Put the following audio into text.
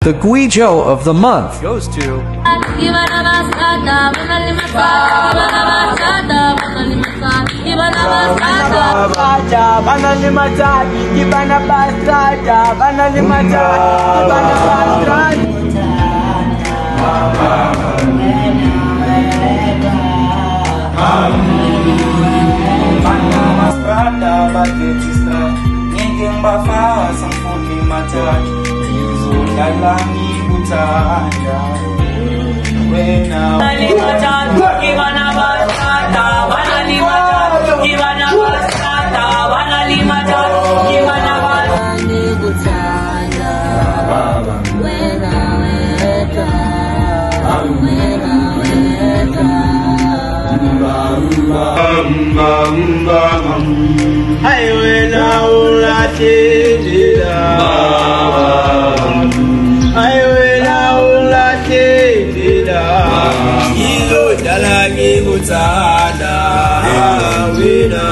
The Guijo of the month goes to Dalangi utanda wena Hai wena ulatela Hai wena ulatela Ilo dalangi utanda wena